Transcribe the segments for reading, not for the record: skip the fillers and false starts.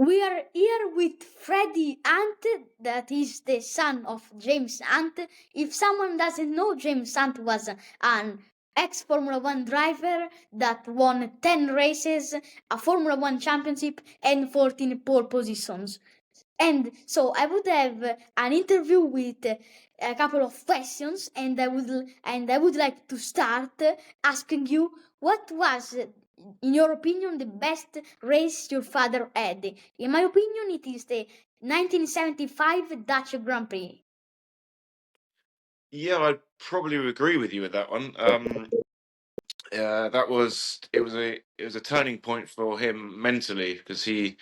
We are here with Freddie Hunt, that is the son of James Hunt. If someone doesn't know, James Hunt was an ex Formula One driver that won 10 races, a Formula One championship, and 14 pole positions. And so I would have an interview with a couple of questions, and I would like to start asking you what was, in your opinion, the best race your father had. In my opinion, it is the 1975 Dutch Grand Prix. Yeah, I'd probably agree with you with that one. That was it was a turning point for him mentally because he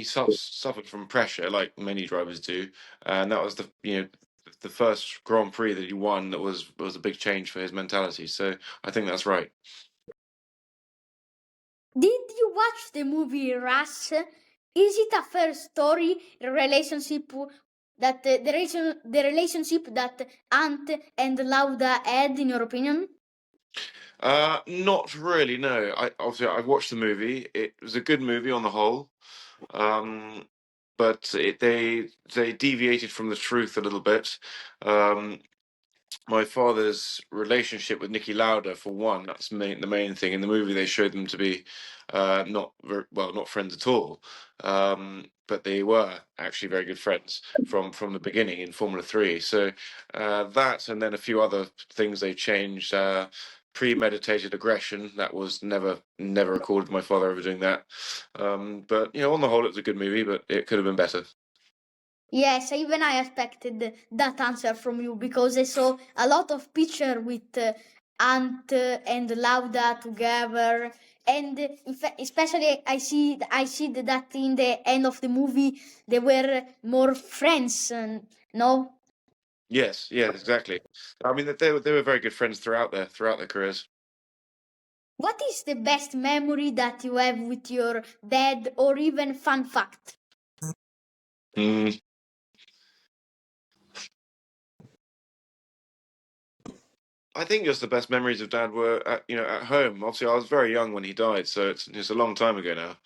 suffered from pressure like many drivers do, and that was the first Grand Prix that he won that was a big change for his mentality. So I think that's right. Did you watch the movie Rush? Is it a fair story, relationship that the relationship that Ant and Lauda had, in your opinion? Not really. No, I've watched the movie. It was a good movie on the whole. Um, but they deviated from the truth a little bit. Um, my father's relationship with Niki Lauda, for one, that's the main thing. In the movie, they showed them to be not friends at all, but they were actually very good friends from the beginning in Formula Three. So that, and then a few other things they changed. Premeditated aggression, that was never recorded my father ever doing that. But on the whole, it was a good movie, but it could have been better. Yes, even I expected that answer from you because I saw a lot of picture with Ant and Lauda together, and especially I see that in the end of the movie they were more friends, no. Yes, yeah, exactly. I mean, they were very good friends throughout their careers. What is the best memory that you have with your dad, or even fun fact? Mm, I think just the best memories of Dad were at home. Obviously, I was very young when he died, so it's a long time ago now.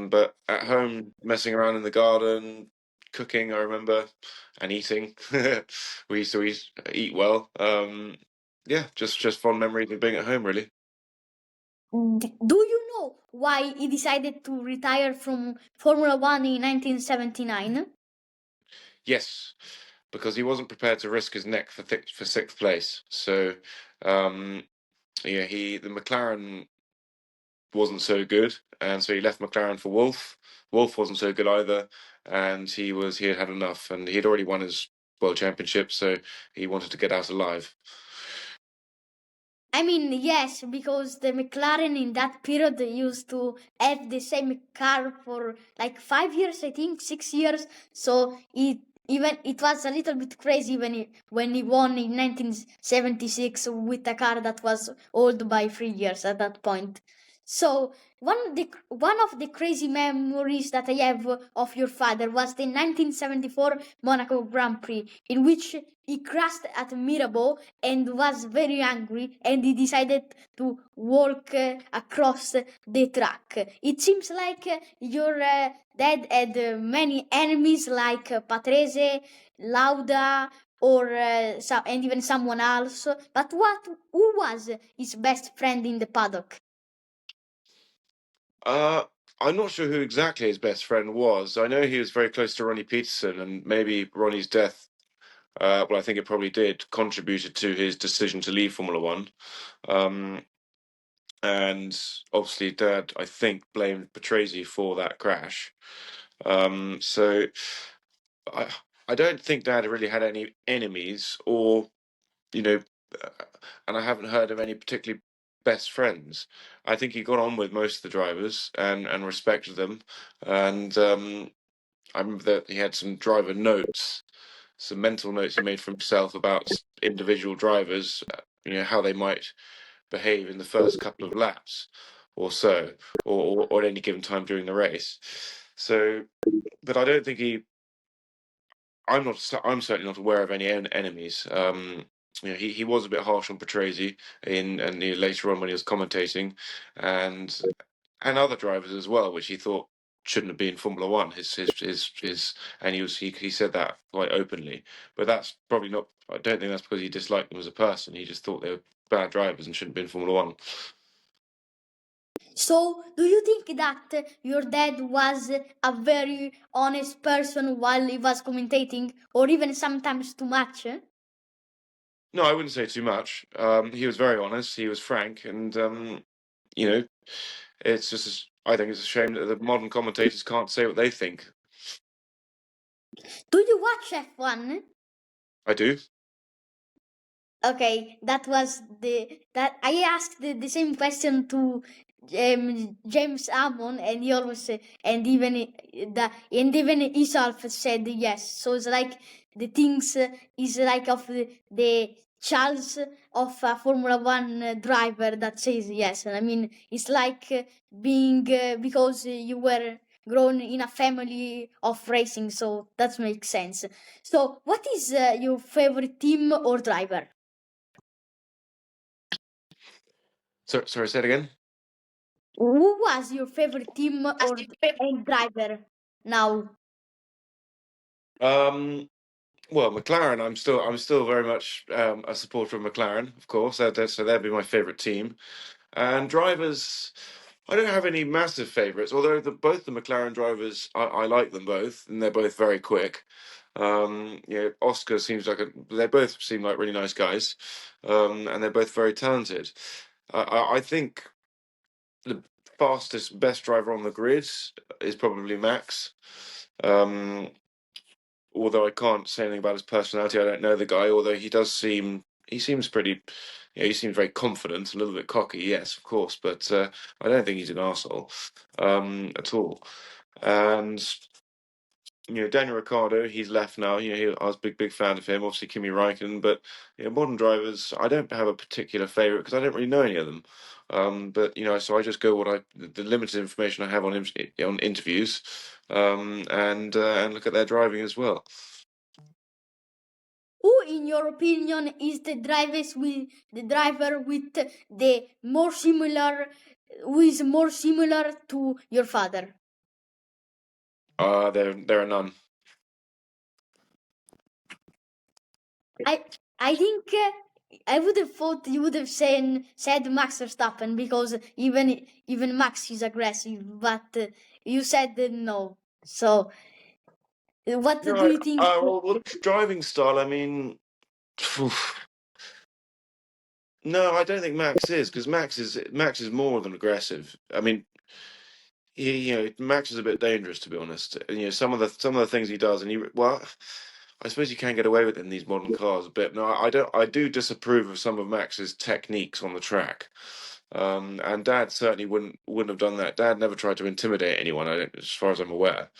But at home, messing around in the garden, cooking, I remember, and eating. We used to eat well. Yeah, just fond memories of being at home, really. Do you know why he decided to retire from Formula One in 1979? Yes, because he wasn't prepared to risk his neck for sixth place. So, um, yeah, the McLaren wasn't so good, and so he left McLaren for Wolf. Wolf wasn't so good either, and he had enough, and he'd already won his world championship, so he wanted to get out alive. I mean, yes, because the McLaren in that period used to have the same car for like 5 years, I think, 6 years. So it was a little bit crazy when he won in 1976 with a car that was old by 3 years at that point. So one of the crazy memories that I have of your father was the 1974 Monaco Grand Prix, in which he crashed at Mirabeau and was very angry, and he decided to walk across the track. It seems like your dad had many enemies like Patrese, Lauda, or and even someone else. But who was his best friend in the paddock? Uh, I'm not sure who exactly his best friend was. I know he was very close to Ronnie Peterson, and maybe Ronnie's death. Well, I think it probably did contributed to his decision to leave Formula One. Um, and obviously, Dad, I think, blamed Patrese for that crash. So I I don't think Dad really had any enemies, or you know, uh, and I haven't heard of any particularly best friends. I think he got on with most of the drivers and respected them, and I remember that he had some driver notes, some mental notes he made for himself about individual drivers, how they might behave in the first couple of laps or so, or at any given time during the race. So, but I don't think he. I'm not. I'm certainly not aware of any enemies. He was a bit harsh on Patrese later on when he was commentating, and other drivers as well, which he thought shouldn't have been Formula One. And he said that quite openly. But that's probably not. I don't think that's because he disliked them as a person. He just thought they were bad drivers and shouldn't be in Formula One. So, do you think that your dad was a very honest person while he was commentating, or even sometimes too much? No, I wouldn't say too much. He was very honest. He was frank, and you know, it's just. I think it's a shame that the modern commentators can't say what they think. Do you watch F1? I do. Okay, that I asked the same question to James Ammon, and he always and even himself said yes. So it's like the things is like of the Charles of a Formula One driver that says yes. And I mean, it's like being because you were grown in a family of racing, so that makes sense. So, what is your favorite team or driver? Sorry, say it again. Who was your favorite team or and driver now? Well, McLaren. I'm still very much a supporter of McLaren, of course. So that'd be my favourite team. And drivers, I don't have any massive favourites. Although both the McLaren drivers, I like them both, and they're both very quick. Oscar seems like they both seem like really nice guys, and they're both very talented. I think the fastest, best driver on the grid is probably Max. Although I can't say anything about his personality, I don't know the guy. Although he seems pretty, he seems very confident, a little bit cocky, yes, of course, but I don't think he's an arsehole at all. And Daniel Ricciardo, he's left now. I was a big fan of him. Obviously, Kimi Räikkönen, but modern drivers, I don't have a particular favorite because I don't really know any of them. But so I just go the limited information I have on interviews, and look at their driving as well. Who, in your opinion, is the driver with the more similar, who is more similar to your father? There are none. I think I would have thought you would have said Max Verstappen because even Max is aggressive, but you said no. So what do you think? Well, driving style. I mean, no, I don't think Max is because Max is more than aggressive. I mean, Max is a bit dangerous to be honest. And, some of the things he does, and I suppose you can get away with it in these modern cars a bit. No, I don't. I do disapprove of some of Max's techniques on the track. And Dad certainly wouldn't have done that. Dad never tried to intimidate anyone, as far as I'm aware.